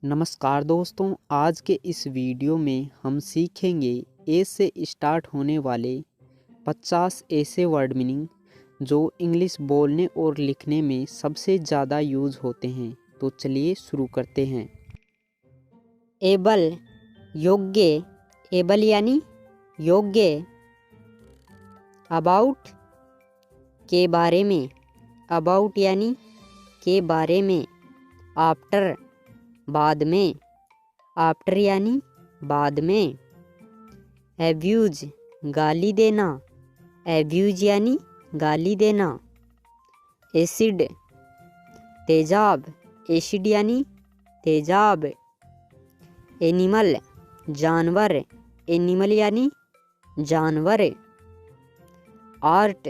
नमस्कार दोस्तों, आज के इस वीडियो में हम सीखेंगे ए से स्टार्ट होने वाले 50 ऐसे वर्ड मीनिंग जो इंग्लिश बोलने और लिखने में सबसे ज़्यादा यूज़ होते हैं। तो चलिए शुरू करते हैं। एबल योग्य, एबल यानी योग्य। अबाउट के बारे में, अबाउट यानी के बारे में। आफ्टर बाद में, आफ्टर यानी बाद में। एब्यूज गाली देना, एब्यूज यानी गाली देना। एसिड तेजाब, एसिड यानी तेजाब। एनिमल जानवर, एनिमल यानी जानवर। आर्ट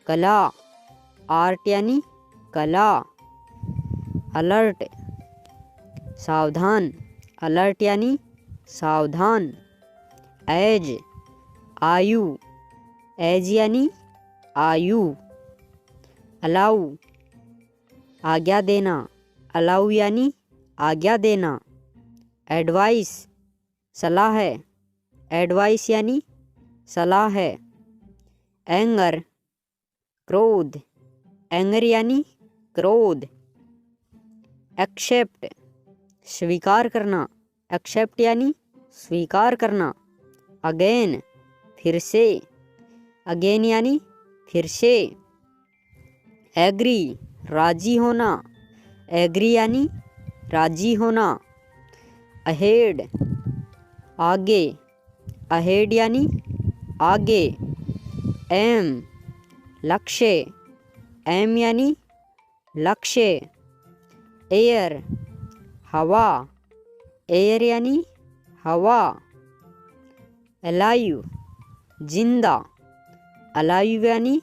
कला, आर्ट यानी कला। अलर्ट सावधान, अलर्ट यानी सावधान। एज आयु, एज यानी आयु। अलाउ आज्ञा देना, अलाउ यानी आज्ञा देना। एडवाइस सलाह है, एडवाइस यानी सलाह है। एंगर क्रोध, एंगर यानी क्रोध। एक्सेप्ट स्वीकार करना, एक्सेप्ट यानी स्वीकार करना। अगेन फिर से, अगेन यानी फिर से। एग्री राजी होना, एग्री यानी राजी होना। अहेड आगे, अहेड यानी आगे। एम लक्ष्य, एम यानी लक्ष्य। एयर हवा, एयर यानी हवा। अलाइव जिंदा, अलाइव यानी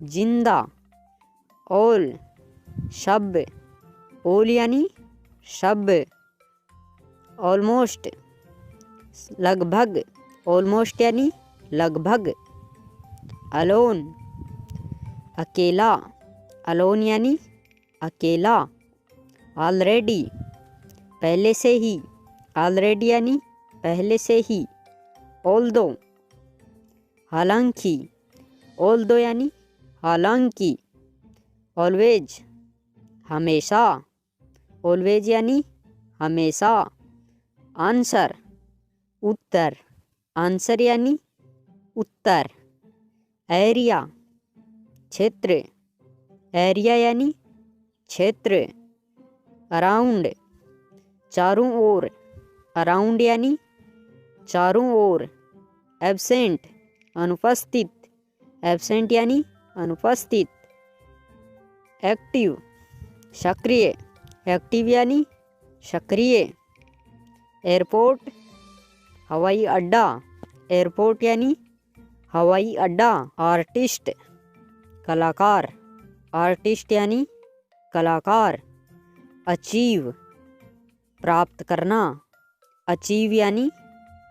जिंदा। ऑल सब, ऑल यानी सब। ऑलमोस्ट लगभग, ऑलमोस्ट यानी लगभग। अलोन अकेला, अलोन यानी अकेला। ऑलरेडी पहले से ही, ऑलरेडी यानी पहले से ही। ऑल्दो हालांकि, ऑल्दो यानी हालांकि। ऑलवेज हमेशा, ऑलवेज यानी हमेशा। आंसर उत्तर, आंसर यानी उत्तर। एरिया क्षेत्र, एरिया यानी क्षेत्र। अराउंड चारों ओर, अराउंड यानी चारों ओर। एब्सेंट अनुपस्थित, एब्सेंट यानी अनुपस्थित। एक्टिव सक्रिय, एक्टिव यानी सक्रिय। एयरपोर्ट हवाई अड्डा, एयरपोर्ट यानी हवाई अड्डा। आर्टिस्ट कलाकार, आर्टिस्ट यानी कलाकार। अचीव प्राप्त करना, अचीव यानी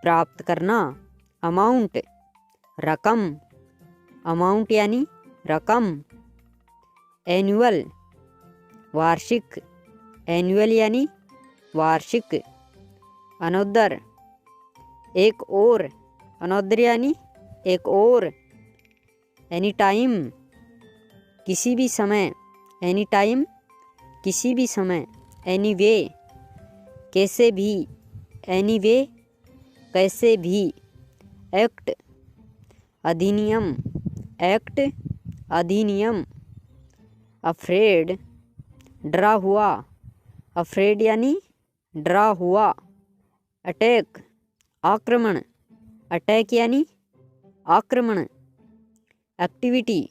प्राप्त करना। अमाउंट रकम, अमाउंट यानी रकम। एनुअल वार्षिक, एनुअल यानी वार्षिक। अनदर एक और, अनदर यानी एक और। एनी टाइम किसी भी समय, एनी टाइम किसी भी समय। एनी वे कैसे भी, एनी वे कैसे भी। एक्ट अधिनियम, एक्ट अधिनियम। अफ्रेड डरा हुआ, अफ्रेड यानी डरा हुआ। अटैक आक्रमण, अटैक यानी आक्रमण। एक्टिविटी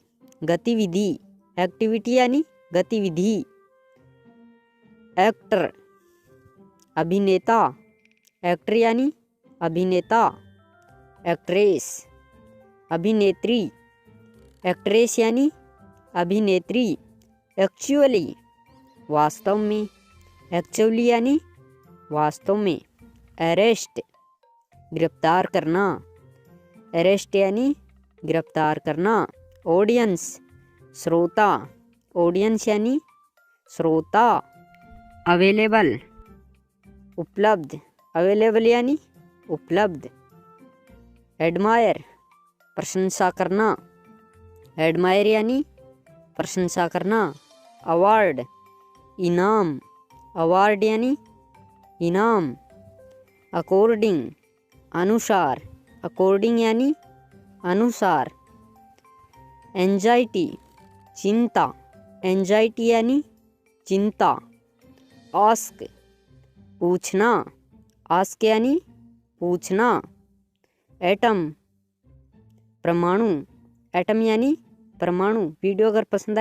गतिविधि, एक्टिविटी यानी गतिविधि। एक्टर अभिनेता, एक्टर यानी अभिनेता। एक्ट्रेस अभिनेत्री, एक्ट्रेस यानी अभिनेत्री। एक्चुअली वास्तव में, एक्चुअली यानी वास्तव में। अरेस्ट गिरफ्तार करना, अरेस्ट यानी गिरफ्तार करना। ऑडियंस श्रोता, ऑडियंस यानी श्रोता। अवेलेबल उपलब्ध, अवेलेबल यानी उपलब्ध। एडमायर, प्रशंसा करना, एडमायर यानी प्रशंसा करना। अवार्ड, इनाम, अवार्ड यानी इनाम। अकॉर्डिंग, अनुसार, अकॉर्डिंग यानी अनुसार। एंजाइटी, चिंता, एंजाइटी यानी चिंता। आस्क, पूछना, आस्क यानी पूछना। एटम, परमाणु, एटम यानी परमाणु। वीडियो अगर पसंद आए